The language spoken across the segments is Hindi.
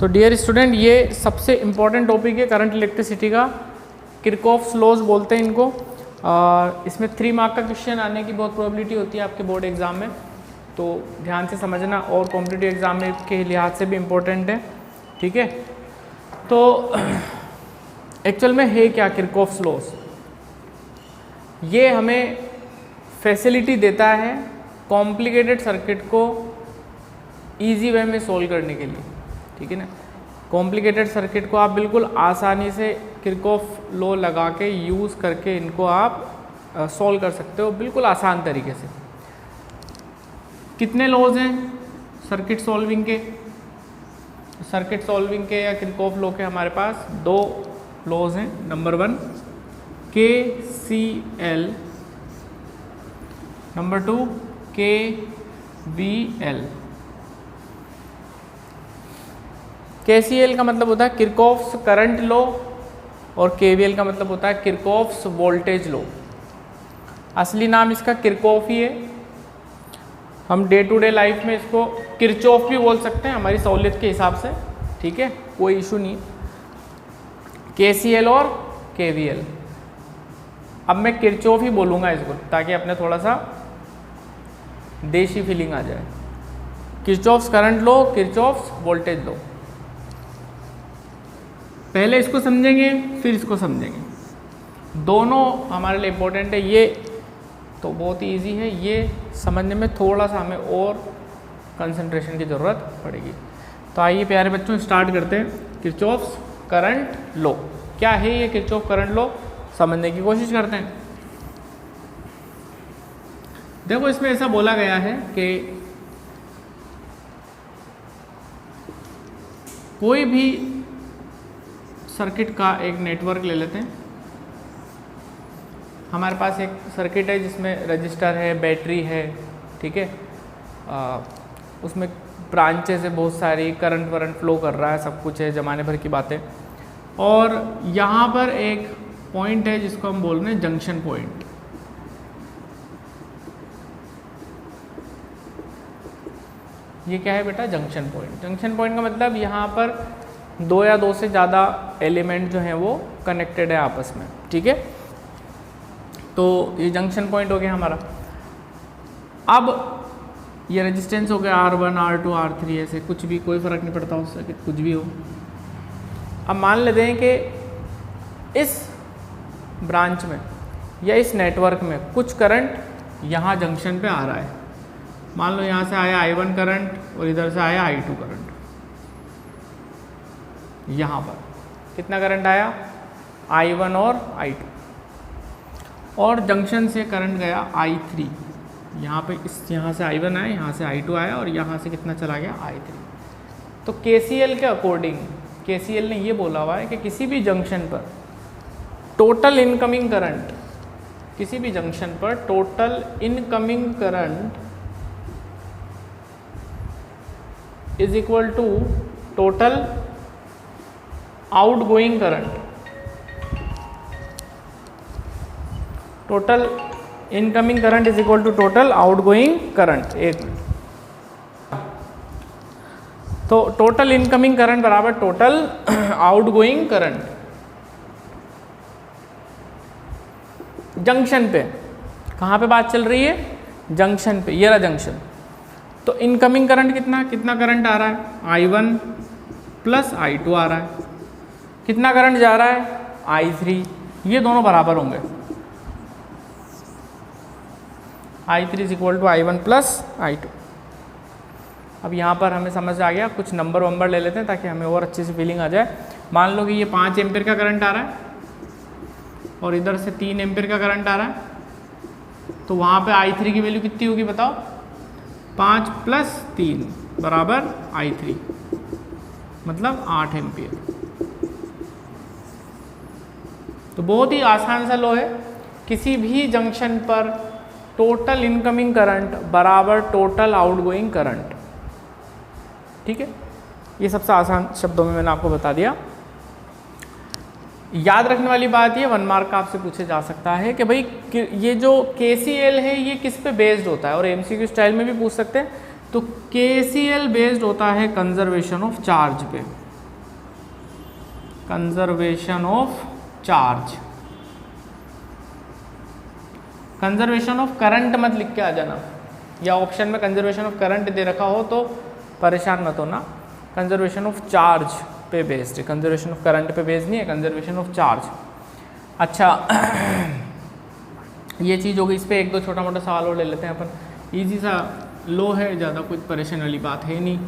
तो डियर स्टूडेंट, ये सबसे इम्पॉर्टेंट टॉपिक है करंट इलेक्ट्रिसिटी का। किरचॉफ्स लॉज बोलते हैं इनको। इसमें 3 मार्क का क्वेश्चन आने की बहुत प्रोबेबिलिटी होती है आपके बोर्ड एग्जाम में, तो ध्यान से समझना, और कॉम्पिटिटिव एग्जाम में के लिहाज से भी इम्पोर्टेंट है। ठीक है, तो एक्चुअल में है क्या किरचॉफ्स लॉज? ये हमें फैसिलिटी देता है कॉम्प्लिकेटेड सर्किट को इजी वे में सॉल्व करने के लिए। ठीक है ना, कॉम्प्लिकेटेड सर्किट को आप बिल्कुल आसानी से किरचॉफ लॉ लगा के यूज़ करके इनको आप सॉल्व कर सकते हो बिल्कुल आसान तरीके से। कितने लॉज हैं सर्किट सॉल्विंग के? सर्किट सॉल्विंग के या किरचॉफ लॉ के हमारे पास 2 लॉज हैं। Number 1 KCL, number 2 KVL। KCL का मतलब होता है किरचॉफ्स करंट लॉ और KVL का मतलब होता है किरचॉफ्स वोल्टेज लॉ। असली नाम इसका किरचॉफ ही है। हम डे टू डे लाइफ में इसको किरचॉफ भी बोल सकते हैं हमारी सहूलियत के हिसाब से। ठीक है, कोई इशू नहीं। KCL और KVL, अब मैं किरचॉफ ही बोलूँगा इसको ताकि अपने थोड़ा सा देशी फीलिंग आ जाए। Kirchhoff's current law, Kirchhoff's voltage law. पहले इसको समझेंगे फिर इसको समझेंगे, दोनों हमारे लिए इम्पोर्टेंट है। ये तो बहुत ही ईजी है, ये समझने में थोड़ा सा हमें और कंसंट्रेशन की ज़रूरत पड़ेगी। तो आइए प्यारे बच्चों स्टार्ट करते हैं। किरचॉफ्स करंट लॉ क्या है? ये किरचॉफ करंट लॉ समझने की कोशिश करते हैं। देखो, इसमें ऐसा बोला गया है कि कोई भी सर्किट का एक नेटवर्क ले लेते हैं। हमारे पास एक सर्किट है जिसमें रजिस्टर है, बैटरी है। ठीक है, उसमें ब्रांचेस है बहुत सारी, करंट वरंट फ्लो कर रहा है, सब कुछ है, ज़माने भर की बातें। और यहाँ पर एक पॉइंट है जिसको हम बोल रहे हैं जंक्शन पॉइंट। ये क्या है बेटा? Junction point. जंक्शन पॉइंट का मतलब यहाँ पर 2 या 2 से ज़्यादा एलिमेंट जो हैं वो कनेक्टेड है आपस में। ठीक है, तो ये जंक्शन पॉइंट हो गया हमारा। अब ये रेजिस्टेंस हो गया R1, R2, R3, ऐसे कुछ भी, कोई फ़र्क नहीं पड़ता उससे कि कुछ भी हो। अब मान लेते हैं कि इस ब्रांच में या इस नेटवर्क में कुछ करंट यहाँ जंक्शन पे आ रहा है। मान लो यहाँ से आया I1 करंट और इधर से आया I2 करंट। यहाँ पर कितना करंट आया? I1 और I2। और जंक्शन से करंट गया I3। यहाँ पे यहाँ से I1 आया, यहाँ से I2 आया और यहाँ से कितना चला गया? I3। तो KCL के अकॉर्डिंग KCL ने ये बोला हुआ है कि किसी भी जंक्शन पर टोटल इनकमिंग करंट, किसी भी जंक्शन पर total incoming current is equal to total outgoing current. Total incoming current is equal to total outgoing current. एक मिनट, तो टोटल इनकमिंग करंट बराबर टोटल आउटगोइंग करंट। जंक्शन पे, कहाँ पे बात चल रही है? जंक्शन पे, ये रहा जंक्शन। तो इनकमिंग करंट कितना करंट आ रहा है? I1 प्लस I2 आ रहा है। कितना करंट जा रहा है? I3। ये दोनों बराबर होंगे। I3 is equal to I1 plus I2। अब यहाँ पर हमें समझ आ गया, कुछ नंबर ले लेते हैं ताकि हमें और अच्छे से फीलिंग आ जाए। मान लो कि ये 5 एम्पीयर का करंट आ रहा है और इधर से 3 एम्पीयर का करंट आ रहा है। तो वहाँ पे I3 की वैल्यू कितनी होगी बताओ? 5 प्लस 3 बराबर I3, मतलब 8 एम्पीयर। तो बहुत ही आसान सा लॉ है। किसी भी जंक्शन पर टोटल इनकमिंग करंट बराबर टोटल आउटगोइंग करंट। ठीक है, ये सबसे आसान शब्दों में मैंने आपको बता दिया। याद रखने वाली बात ये 1 मार्क का आपसे पूछे जा सकता है कि भाई ये जो KCL है ये किस पे बेस्ड होता है, और MCQ स्टाइल में भी पूछ सकते हैं। तो KCL बेस्ड होता है कंजर्वेशन ऑफ चार्ज पे। Conservation of charge. Conservation of current मत लिख के आ जाना, या ऑप्शन में कंजर्वेशन ऑफ करंट दे रखा हो तो परेशान मत होना। कंजर्वेशन ऑफ चार्ज पे बेस्ड है, कंजर्वेशन ऑफ करंट पे बेस्ड नहीं है, कंजर्वेशन ऑफ चार्ज। अच्छा ये चीज़ होगी। इस पर एक दो छोटा मोटा सवाल और ले लेते हैं अपन। इजी सा लो है, ज़्यादा कुछ परेशान वाली बात है नहीं।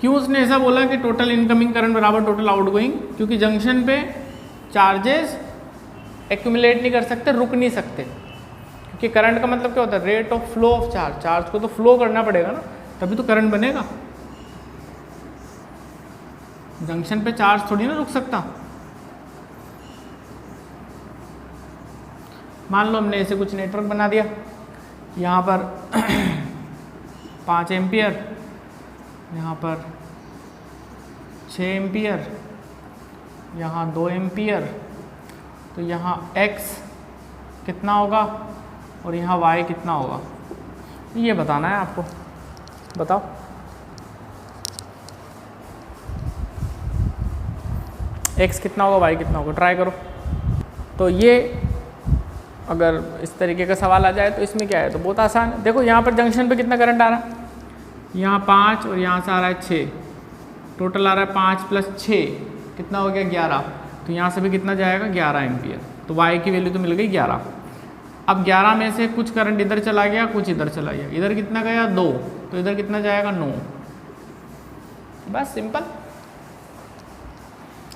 क्यों उसने ऐसा बोला कि टोटल इनकमिंग करंट बराबर टोटल आउटगोइंग? क्योंकि जंक्शन पे चार्जेस एक्यूमुलेट नहीं कर सकते, रुक नहीं सकते। क्योंकि करंट का मतलब क्या होता है? Rate of flow of charge. Charge को तो फ्लो करना पड़ेगा ना, तभी तो करंट बनेगा। जंक्शन पे चार्ज थोड़ी ना रुक सकता। मान लो हमने ऐसे कुछ नेटवर्क बना दिया, यहाँ पर 5 एम्पियर, यहाँ पर 6 एम्पियर, यहाँ 2 एम्पियर, तो यहाँ x कितना होगा और यहाँ y कितना होगा, ये बताना है आपको। बताओ। x कितना होगा, y कितना होगा, ट्राई करो। तो ये अगर इस तरीके का सवाल आ जाए तो इसमें क्या है, तो बहुत आसान है। देखो यहाँ पर जंक्शन पे कितना करंट आ रहा है, यहाँ 5 और यहाँ से आ रहा है 6, टोटल आ रहा है 5 + 6 कितना हो गया 11। तो यहाँ से भी कितना जाएगा 11 एम्पियर। तो y की वैल्यू तो मिल गई 11। अब 11 में से कुछ करंट इधर चला गया, कुछ इधर चला गया। इधर कितना गया 2, तो इधर कितना जाएगा 9। बस सिंपल,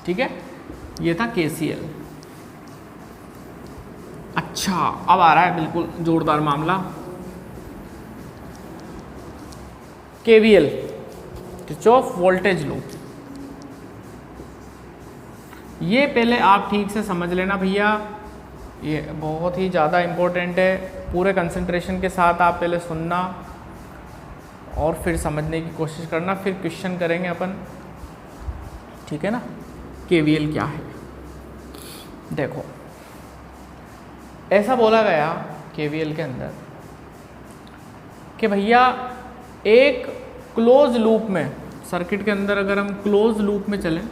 ठीक है। ये था KCL। अच्छा अब आ रहा है बिल्कुल जोरदार मामला, KVL, किरचॉफ वोल्टेज लॉ। ये पहले आप ठीक से समझ लेना भैया, ये बहुत ही ज़्यादा इम्पोर्टेंट है। पूरे कंसंट्रेशन के साथ आप पहले सुनना और फिर समझने की कोशिश करना, फिर क्वेश्चन करेंगे अपन, ठीक है ना। KVL क्या है, देखो ऐसा बोला गया KVL के अंदर कि भैया एक क्लोज लूप में, सर्किट के अंदर अगर हम क्लोज लूप में चलें,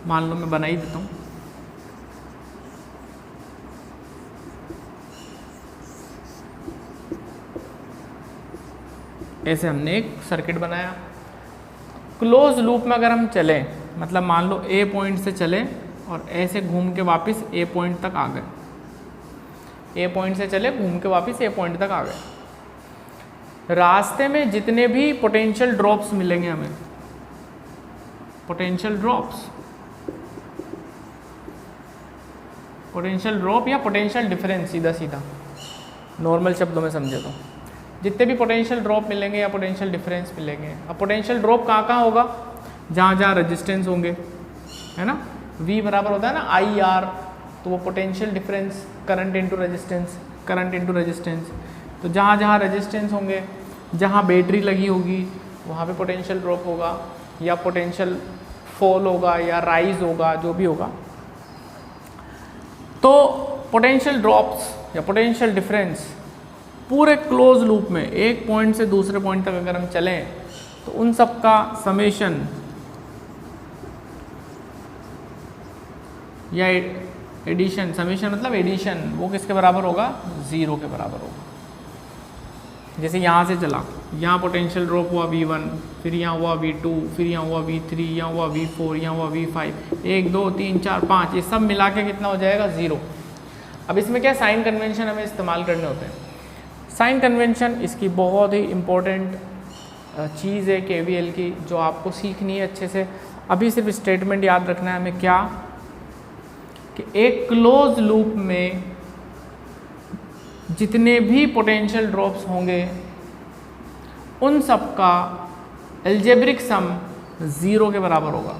मान लो मैं बना ही देता हूँ, ऐसे हमने एक सर्किट बनाया। क्लोज लूप में अगर हम चलें, मतलब मान लो A पॉइंट से चले और ऐसे घूम के वापस A पॉइंट तक आ गए। A पॉइंट से चले, घूम के वापस A पॉइंट तक आ गए। रास्ते में जितने भी पोटेंशियल ड्रॉप्स मिलेंगे हमें, पोटेंशियल ड्रॉप या पोटेंशियल डिफरेंस, सीधा सीधा नॉर्मल शब्दों में समझे तो, जितने भी पोटेंशियल ड्रॉप मिलेंगे या पोटेंशियल डिफरेंस मिलेंगे। अब पोटेंशियल ड्रॉप कहाँ कहाँ होगा, जहाँ जहाँ रेजिस्टेंस होंगे, है ना। V बराबर होता है ना IR, तो वो potential difference, current into resistance, current into resistance. तो जहाँ जहाँ रेजिस्टेंस होंगे, जहाँ बैटरी लगी होगी, वहाँ पे पोटेंशियल ड्रॉप होगा या पोटेंशियल फॉल होगा या राइज होगा, जो भी होगा। तो पोटेंशियल ड्रॉप्स या पोटेंशियल डिफरेंस पूरे क्लोज लूप में एक पॉइंट से दूसरे पॉइंट तक अगर हम चलें, तो उन सब का समेशन या एडिशन, समेशन मतलब एडिशन, वो किसके बराबर होगा, 0 के बराबर होगा। जैसे यहाँ से चला, यहाँ पोटेंशियल ड्रॉप हुआ V1, फिर यहाँ हुआ V2, फिर यहाँ हुआ V3, यहाँ हुआ V4, यहाँ हुआ V5, 1 2 3 4 5, ये सब मिला के कितना हो जाएगा 0। अब इसमें क्या साइन कन्वेंशन हमें इस्तेमाल करने होते हैं। साइन कन्वेंशन इसकी बहुत ही इम्पोर्टेंट चीज़ है KVL की, जो आपको सीखनी है अच्छे से। अभी सिर्फ स्टेटमेंट याद रखना है हमें, क्या कि एक क्लोज लूप में जितने भी पोटेंशियल ड्रॉप्स होंगे उन सब का एल्जेब्रिक सम 0 के बराबर होगा।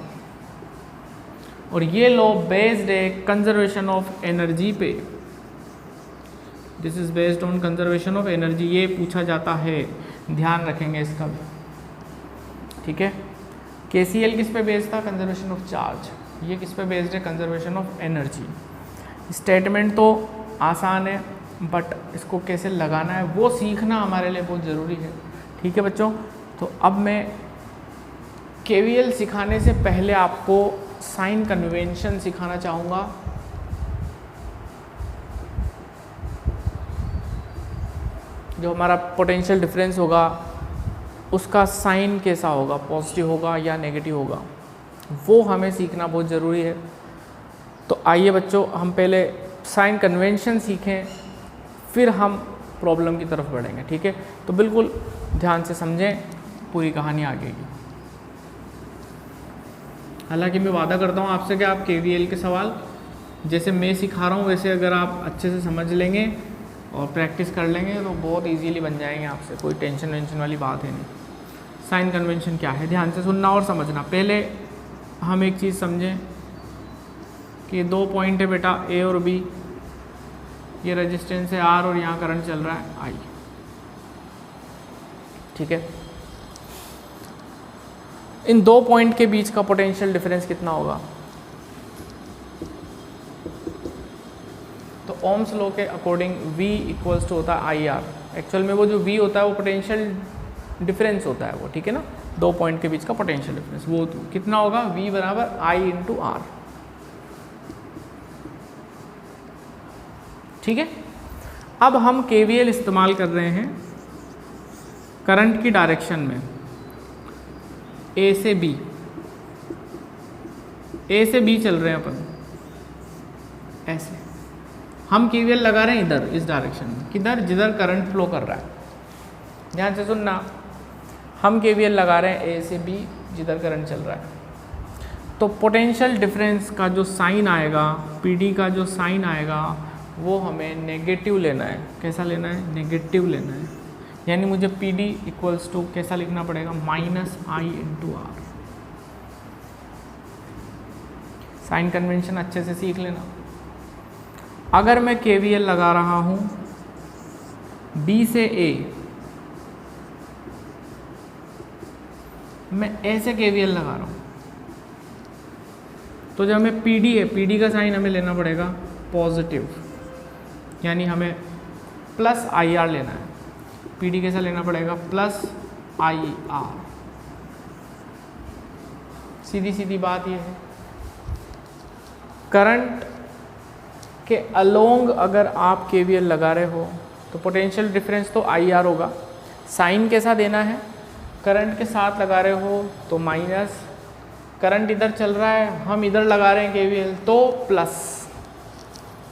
और ये लॉ बेस्ड है कंजर्वेशन ऑफ एनर्जी पे। This is based on conservation of energy. ये पूछा जाता है, ध्यान रखेंगे इसका भी, ठीक है। KCL किस पे बेस्ड था, कंजर्वेशन ऑफ चार्ज। ये किस पे बेस्ड है, कंजर्वेशन ऑफ एनर्जी। स्टेटमेंट तो आसान है, बट इसको कैसे लगाना है वो सीखना हमारे लिए बहुत ज़रूरी है, ठीक है बच्चों। तो अब मैं केवीएल सिखाने से पहले आपको साइन कन्वेंशन सिखाना चाहूँगा। जो हमारा पोटेंशियल डिफरेंस होगा उसका साइन कैसा होगा, पॉजिटिव होगा या नेगेटिव होगा, वो हमें सीखना बहुत ज़रूरी है। तो आइए बच्चों, हम पहले साइन कन्वेंशन सीखें, फिर हम प्रॉब्लम की तरफ बढ़ेंगे, ठीक है। तो बिल्कुल ध्यान से समझें, पूरी कहानी आगे की। हालांकि मैं वादा करता हूँ आपसे कि आप केवीएल के सवाल जैसे मैं सिखा रहा हूँ वैसे अगर आप अच्छे से समझ लेंगे और प्रैक्टिस कर लेंगे तो बहुत इजीली बन जाएंगे आपसे, कोई टेंशन वेंशन वाली बात है नहीं। साइन कन्वेंशन क्या है, ध्यान से सुनना और समझना। पहले हम एक चीज़ समझें कि 2 पॉइंट है बेटा, ए और बी, ये रेजिस्टेंस है आर और यहाँ करंट चल रहा है आई, ठीक है। इन 2 पॉइंट के बीच का पोटेंशियल डिफरेंस कितना होगा? तो ओम्स लॉ के अकॉर्डिंग V इक्वल्स टू होता है आई आर। एक्चुअल में वो जो V होता है वो पोटेंशियल डिफरेंस होता है वो, ठीक है ना। 2 पॉइंट के बीच का पोटेंशियल डिफरेंस वो कितना होगा? V बराबर I इंटू आर, ठीक है। अब हम KVL इस्तेमाल कर रहे हैं करंट की डायरेक्शन में, A से B, A से B चल रहे हैं अपन ऐसे। हम KVL लगा रहे हैं इधर, इस डायरेक्शन में, किधर? जिधर करंट फ्लो कर रहा है। ध्यान से सुनना, हम KVL लगा रहे हैं A से B जिधर करंट चल रहा है। तो पोटेंशियल डिफरेंस का जो साइन आएगा, PD का जो साइन आएगा, वो हमें नेगेटिव लेना है। कैसा लेना है? नेगेटिव लेना है। यानी मुझे PD इक्वल्स टू कैसा लिखना पड़ेगा? Minus I into R. Sign convention अच्छे से सीख लेना। अगर मैं KVL लगा रहा हूँ B से A, मैं A से KVL लगा रहा हूँ, तो जब हमें PD है, PD का साइन हमें लेना पड़ेगा पॉजिटिव, यानी हमें प्लस आई आर लेना है। PD कैसा लेना पड़ेगा? Plus I R. सीधी सीधी बात यह है, करंट के अलोंग अगर आप KVL लगा रहे हो तो पोटेंशियल डिफरेंस तो आई आर होगा। साइन कैसा देना है? करंट के साथ लगा रहे हो तो माइनस, करंट इधर चल रहा है, हम इधर लगा रहे हैं KVL तो प्लस।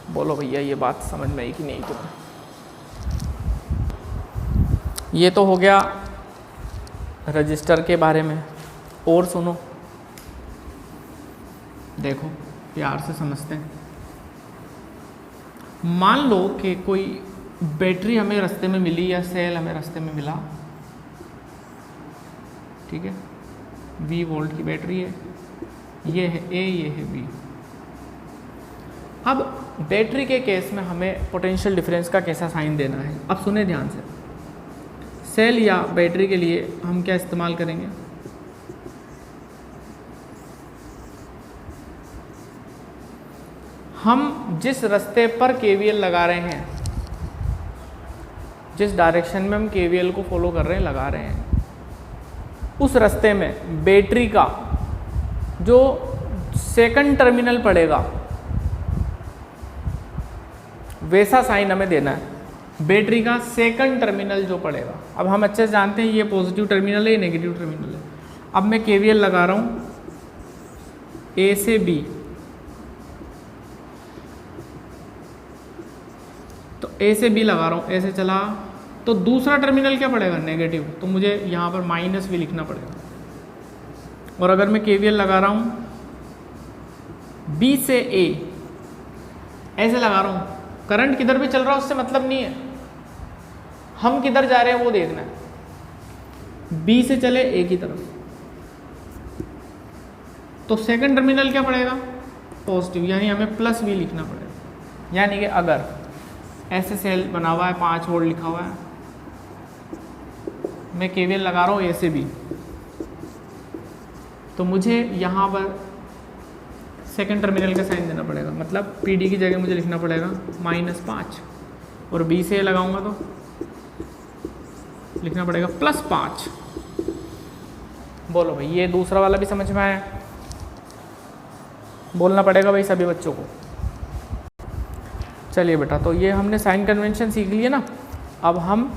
बोलो भैया ये बात समझ में आई कि नहीं तुम्हें? ये तो हो गया रजिस्टर के बारे में। और सुनो, देखो प्यार से समझते हैं। मान लो कि कोई बैटरी हमें रास्ते में मिली या सेल हमें रास्ते में मिला, ठीक है। 20 वोल्ट की बैटरी है, ये है A, ये है B। अब बैटरी के केस में हमें पोटेंशियल डिफरेंस का कैसा साइन देना है? अब सुने ध्यान से। सेल या बैटरी के लिए हम क्या इस्तेमाल करेंगे? हम जिस रास्ते पर KVL लगा रहे हैं, जिस डायरेक्शन में हम KVL को फॉलो कर रहे हैं, लगा रहे हैं, उस रास्ते में बैटरी का जो सेकंड टर्मिनल पड़ेगा वैसा साइन हमें देना है। बैटरी का सेकंड टर्मिनल जो पड़ेगा, अब हम अच्छे से जानते हैं ये पॉजिटिव टर्मिनल है, ये नेगेटिव टर्मिनल है। अब मैं KVL लगा रहा हूँ A से B, तो A से B लगा रहा हूँ, A से चला, तो दूसरा टर्मिनल क्या पड़ेगा? नेगेटिव, तो मुझे यहाँ पर माइनस भी लिखना पड़ेगा। और अगर मैं KVL लगा रहा हूँ B से A, ऐसे लगा रहा हूँ, करंट किधर भी चल रहा है उससे मतलब नहीं है, हम किधर जा रहे हैं वो देखना है। B से चले A की तरफ, तो सेकंड टर्मिनल क्या पड़ेगा? पॉजिटिव, यानी हमें प्लस भी लिखना पड़ेगा। यानी कि अगर ऐसे सेल बना हुआ है, 5 वोल्ट लिखा हुआ है, मैं KVL लगा रहा हूँ A से B, तो मुझे यहाँ पर सेकंड टर्मिनल का साइन देना पड़ेगा। मतलब PD की जगह मुझे लिखना पड़ेगा -5, और B से लगाऊंगा तो लिखना पड़ेगा +5। बोलो भाई, ये दूसरा वाला भी समझ में आया? बोलना पड़ेगा भाई सभी बच्चों को। चलिए बेटा, तो ये हमने साइन कन्वेंशन सीख लिए ना। अब हम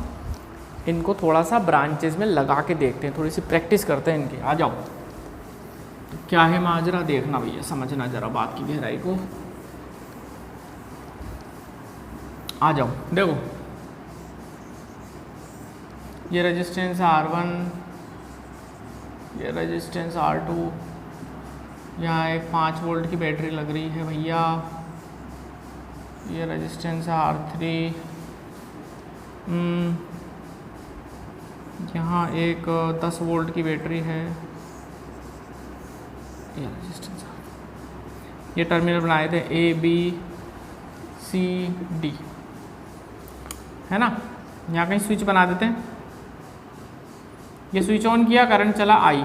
इनको थोड़ा सा ब्रांचेस में लगा के देखते हैं, थोड़ी सी प्रैक्टिस करते हैं इनकी। आ जाओ, तो क्या है माजरा देखना भैया, समझना ज़रा बात की गहराई को। आ जाओ, देखो ये रेजिस्टेंस R1, ये रेजिस्टेंस R2, यहाँ एक 5 वोल्ट की बैटरी लग रही है भैया, ये रेजिस्टेंस है R3, यहाँ एक 10 वोल्ट की बैटरी है, ये रेजिस्टेंस, ये टर्मिनल बनाए थे A B C D, है ना। यहाँ कहीं स्विच बना देते हैं, ये स्विच ऑन किया, करंट चला I,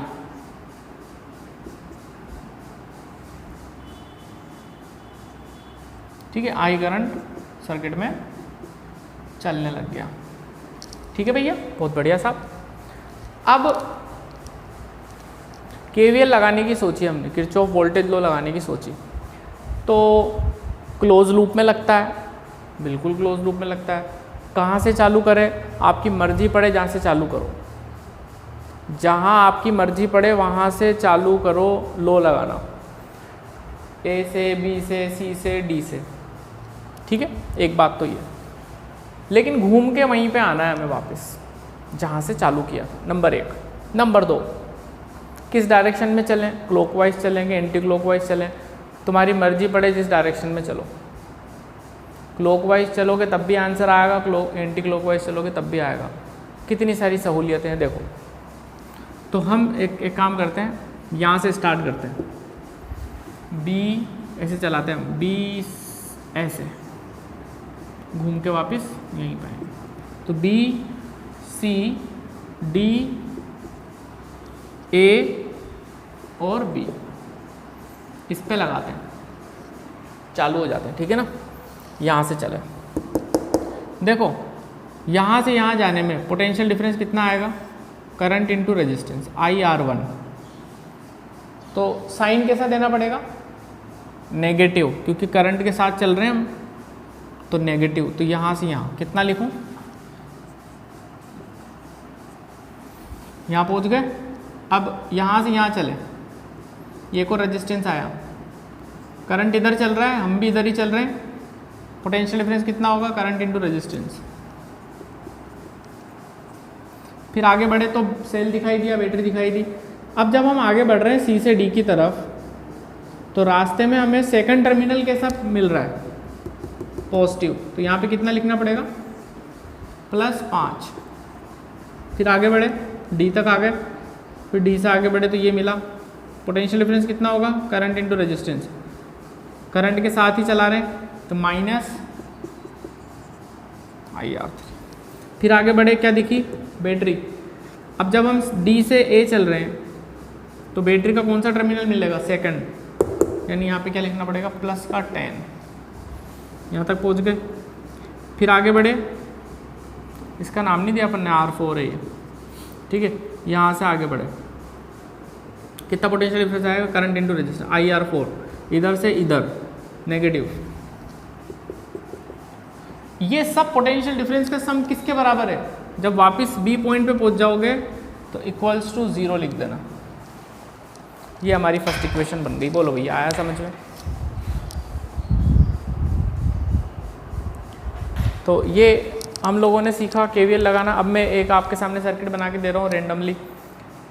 ठीक है, I करंट सर्किट में चलने लग गया। ठीक है भैया, बहुत बढ़िया साहब। अब KVL लगाने की सोची हमने, किरचॉफ वोल्टेज लॉ लगाने की सोची, तो क्लोज लूप में लगता है, बिल्कुल क्लोज लूप में लगता है। कहाँ से चालू करें, आपकी मर्जी पड़े जहाँ से चालू करो, जहाँ आपकी मर्जी पड़े वहाँ से चालू करो लो लगाना, A से B से C से D से, ठीक है। एक बात तो ये, लेकिन घूम के वहीं पे आना है हमें वापस जहाँ से चालू किया था, नंबर 1। नंबर 2, किस डायरेक्शन में चलें, क्लॉकवाइज चलेंगे एंटी क्लॉकवाइज चलें, तुम्हारी मर्जी पड़े जिस डायरेक्शन में चलो। क्लॉकवाइज चलोगे तब भी आंसर आएगा, एंटी क्लॉकवाइज चलोगे तब भी आएगा। कितनी सारी सहूलियतें हैं देखो। तो हम एक काम करते हैं, यहाँ से स्टार्ट करते हैं, B ऐसे चलाते हैं, B ऐसे घूम के वापस यहीं पे आएंगे, तो B C D A और B इस पे लगाते हैं, चालू हो जाते हैं, ठीक है ना। यहाँ से चले, देखो यहाँ से यहाँ जाने में पोटेंशियल डिफरेंस कितना आएगा, करंट इनटू रेजिस्टेंस IR1। तो साइन कैसा देना पड़ेगा, नेगेटिव, क्योंकि करंट के साथ चल रहे हैं हम, तो नेगेटिव। तो यहाँ से यहाँ कितना लिखूं, यहाँ पहुँच गए। अब यहाँ से यहाँ चले, ये को रेजिस्टेंस आया, करंट इधर चल रहा है, हम भी इधर ही चल रहे हैं, पोटेंशियल डिफरेंस कितना होगा, करंट इनटू रेजिस्टेंस। फिर आगे बढ़े तो सेल दिखाई दिया, बैटरी दिखाई दी। अब जब हम आगे बढ़ रहे हैं C से D की तरफ, तो रास्ते में हमें सेकंड टर्मिनल कैसा मिल रहा है, पॉजिटिव। तो यहाँ पे कितना लिखना पड़ेगा, +5। फिर आगे बढ़े D तक आ गए, फिर D से आगे बढ़े तो ये मिला, पोटेंशियल डिफरेंस कितना होगा, करंट इनटू रेजिस्टेंस, करंट के साथ ही चला रहे हैं तो -IR3। फिर आगे बढ़े, क्या दिखी, बैटरी। अब जब हम D से A चल रहे हैं तो बैटरी का कौन सा टर्मिनल मिलेगा, सेकंड, यानी यहाँ पे क्या लिखना पड़ेगा, +10। यहाँ तक पहुँच गए। फिर आगे बढ़े, इसका नाम नहीं दिया अपन ने, R4 है ये, ठीक है। यहाँ से आगे बढ़े, कितना पोटेंशियल डिफरेंस आएगा, करंट इनटू रेजिस्टेंस IR4, इधर से इधर नेगेटिव। ये सब पोटेंशियल डिफरेंस का सम किसके बराबर है, जब वापस B पॉइंट पे पहुंच जाओगे तो इक्वल्स टू 0 लिख देना। ये हमारी फर्स्ट इक्वेशन बन गई। बोलो भैया, आया समझ में। तो ये हम लोगों ने सीखा KVL लगाना। अब मैं एक आपके सामने सर्किट बना के दे रहा हूँ रेंडमली,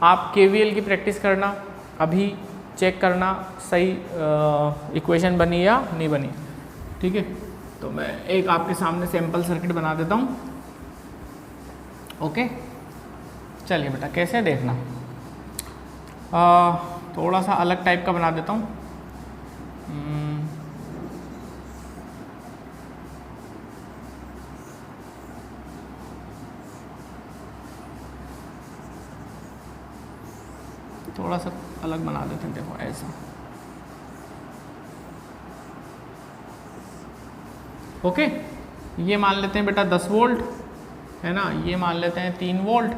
आप KVL की प्रैक्टिस करना, अभी चेक करना सही इक्वेशन बनी या नहीं बनी, ठीक है। तो मैं एक आपके सामने सैम्पल सर्किट बना देता हूँ, ओके। चलिए बेटा, कैसे देखना, थोड़ा सा अलग टाइप का बना देता हूँ। थोड़ा सा अलग बना देते हैं, देखो ऐसा, ओके। ये मान लेते हैं बेटा 10 वोल्ट, है ना, ये मान लेते हैं 3 वोल्ट,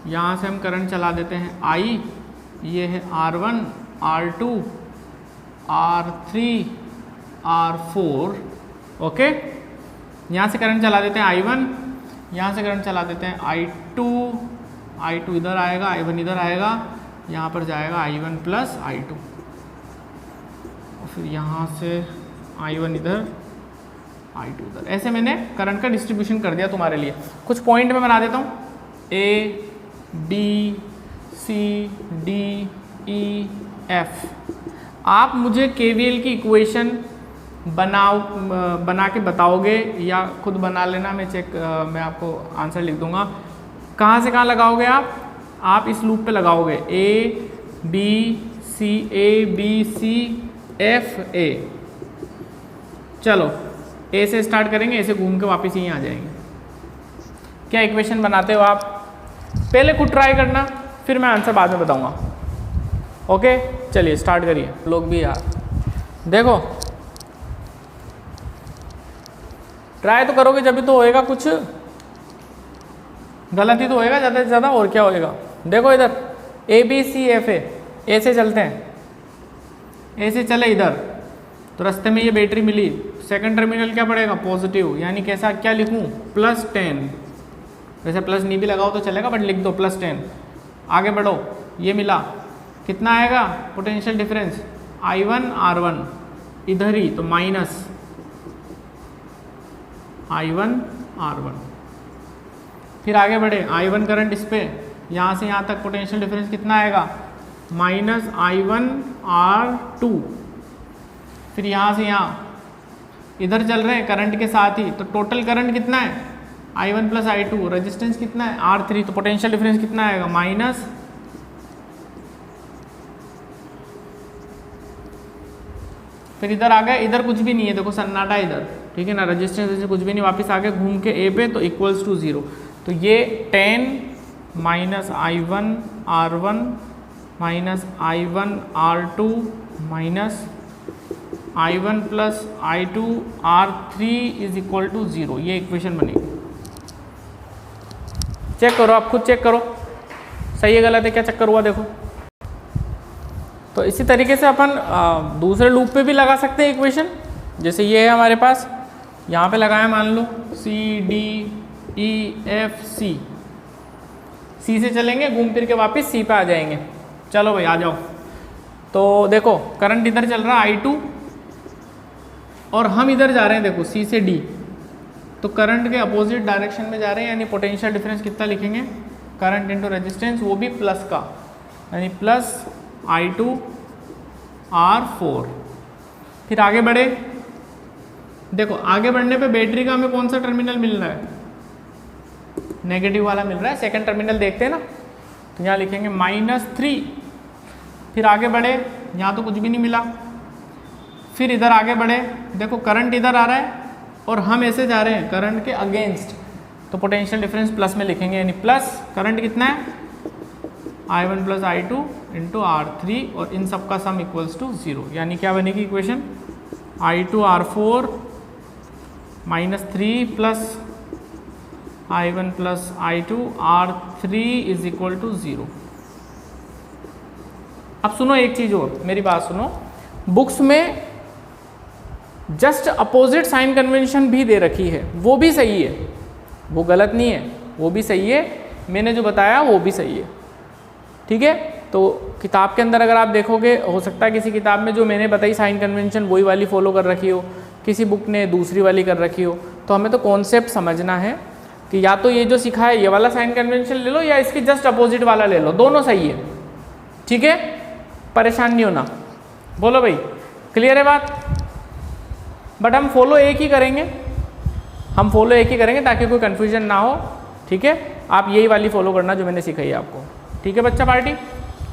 यहाँ से हम करंट चला देते हैं I, ये है R1, R2, R3, R4, okay. यहाँ से करंट चला देते हैं I1, यहाँ से करंट चला देते हैं I2 इधर आएगा, I1 इधर आएगा, यहाँ पर जाएगा I1 प्लस I2, और फिर यहाँ से I1 इधर, I2 इधर। ऐसे मैंने करंट का डिस्ट्रीब्यूशन कर दिया तुम्हारे लिए। कुछ पॉइंट में बना देता हूँ, A, B, C, D, E, F। आप मुझे KVL की इक्वेशन बना के बताओगे या खुद बना लेना, मैं आपको आंसर लिख दूंगा। कहाँ से कहाँ लगाओगे आप इस लूप पे लगाओगे, A, B, C, F, A। चलो A से स्टार्ट करेंगे, A से घूम के वापस यहीं आ जाएंगे। क्या इक्वेशन बनाते हो आप? पहले खुद ट्राई करना, फिर मैं आंसर बाद में बताऊंगा। ओके चलिए स्टार्ट करिए लोग भी यार। देखो ट्राई तो करोगे जब भी तो होएगा, कुछ गलती तो होएगा ज़्यादा से ज़्यादा, और क्या होएगा। देखो इधर ABCFA, A से चलते हैं, A से चले इधर तो रास्ते में ये बैटरी मिली, सेकंड टर्मिनल क्या पड़ेगा, पॉजिटिव, यानी कैसा क्या लिखूं, +10। वैसे प्लस नहीं भी लगाओ तो चलेगा, बट लिख दो +10। आगे बढ़ो, ये मिला, कितना आएगा पोटेंशियल डिफरेंस, I1 R1 इधर ही तो माइनस I1 R1। फिर आगे बढ़े, I1 करंट इस पे, यहाँ से यहाँ तक पोटेंशियल डिफरेंस कितना आएगा, -I1 R2। फिर यहाँ से यहाँ इधर चल रहे हैं करंट के साथ ही, तो टोटल करंट कितना है, I1 प्लस I2, रेजिस्टेंस कितना है R3, तो पोटेंशियल डिफरेंस कितना आएगा, माइनस, फिर इधर आ गए, इधर कुछ भी नहीं है, देखो सन्नाटा इधर, ठीक है ना, रेजिस्टेंस जैसे कुछ भी नहीं, वापस आगे घूम के A पे, तो इक्वल्स टू 0। तो ये 10 minus I1 R1 minus I1 R2 minus I1 plus I2 R3 is equal to 0। ये इक्वेशन बनेगी। चेक करो, आप खुद चेक करो सही है गलत है, क्या चक्कर हुआ देखो। तो इसी तरीके से अपन दूसरे लूप पे भी लगा सकते हैं इक्वेशन। जैसे ये है हमारे पास, यहाँ पे लगाया मान लो C D E F C, C से चलेंगे घूम फिर के वापस C पे आ जाएंगे। चलो भाई आ जाओ। तो देखो करंट इधर चल रहा है I2 और हम इधर जा रहे हैं, देखो C से D, तो करंट के अपोजिट डायरेक्शन में जा रहे हैं, यानी पोटेंशियल डिफरेंस कितना लिखेंगे, करंट इनटू रेजिस्टेंस, वो भी प्लस का, यानी प्लस I2 R4। फिर आगे बढ़े, देखो आगे बढ़ने पे बैटरी का हमें कौन सा टर्मिनल मिल रहा है, नेगेटिव वाला मिल रहा है। सेकंड टर्मिनल देखते हैं ना, तो यहाँ लिखेंगे -3। फिर आगे बढ़े, यहाँ तो कुछ भी नहीं मिला। फिर इधर आगे बढ़े, देखो करंट इधर आ रहा है और हम ऐसे जा रहे हैं करंट के अगेंस्ट, तो पोटेंशियल डिफरेंस प्लस में लिखेंगे, यानी प्लस करंट कितना है I1 plus I2 into R3, और इन सब का सम इक्वल्स टू 0। यानी क्या बनेगी equation, I2 R4 -3 plus I1 plus I2 R3 is equal to 0। अब सुनो एक चीज़ और, मेरी बात सुनो, बुक्स में जस्ट अपोजिट साइन कन्वेंशन भी दे रखी है, वो भी सही है, वो गलत नहीं है, वो भी सही है, मैंने जो बताया वो भी सही है, ठीक है। तो किताब के अंदर अगर आप देखोगे, हो सकता है किसी किताब में जो मैंने बताई साइन कन्वेंशन वही वाली फॉलो कर रखी हो, किसी बुक ने दूसरी वाली कर रखी हो। तो हमें तो कॉन्सेप्ट समझना है कि या तो ये जो सीखा है ये वाला साइन कन्वेंशन ले लो, या इसकी जस्ट अपोजिट वाला ले लो, दोनों सही है, ठीक है, परेशान नहीं होना। बोलो भाई क्लियर है बात। बट हम फॉलो एक ही करेंगे, हम फॉलो एक ही करेंगे ताकि कोई कन्फ्यूजन ना हो, ठीक है। आप यही वाली फॉलो करना जो मैंने सिखाई है आपको, ठीक है बच्चा पार्टी,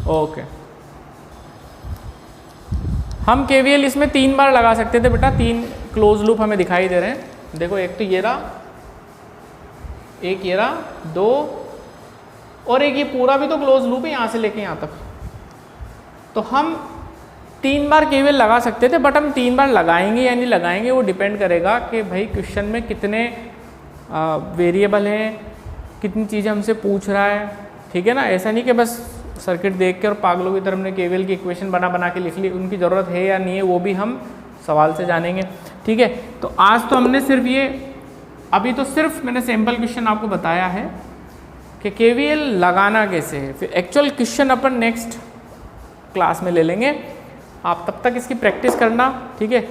ओके। हम KVL इसमें 3 बार लगा सकते थे बेटा, 3 क्लोज लूप हमें दिखाई दे रहे हैं। देखो एक तो ये रहा, एक ये रहा, 2, और एक ये पूरा भी तो क्लोज लूप है यहाँ से लेके यहाँ तक। तो हम 3 बार KVL लगा सकते थे, बट हम 3 बार लगाएंगे या नहीं लगाएंगे वो डिपेंड करेगा कि भाई क्वेश्चन में कितने वेरिएबल हैं, कितनी चीज़ें हमसे पूछ रहा है, ठीक है ना, ऐसा नहीं कि बस सर्किट देख के और पागलों की तरह हमने केवीएल की इक्वेशन बना के लिख ली, उनकी ज़रूरत है या नहीं है वो भी हम सवाल से जानेंगे। ठीक है, तो आज तो हमने सिर्फ ये, अभी तो सिर्फ मैंने सैम्पल क्वेश्चन आपको बताया है कि केवीएल लगाना कैसे है, फिर एक्चुअल क्वेश्चन अपन नेक्स्ट क्लास में ले लेंगे। आप तब तक इसकी प्रैक्टिस करना, ठीक है।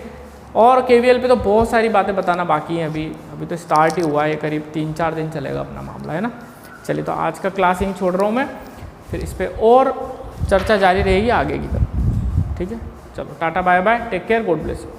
और केवीएल पे तो बहुत सारी बातें बताना बाकी हैं, अभी तो स्टार्ट ही हुआ है, करीब 3-4 दिन चलेगा अपना मामला, है ना। चलिए, तो आज का क्लास यहीं छोड़ रहा हूँ मैं, फिर इस पर और चर्चा जारी रहेगी आगे की तरफ। ठीक है, चलो tata bye bye, take care, God bless you.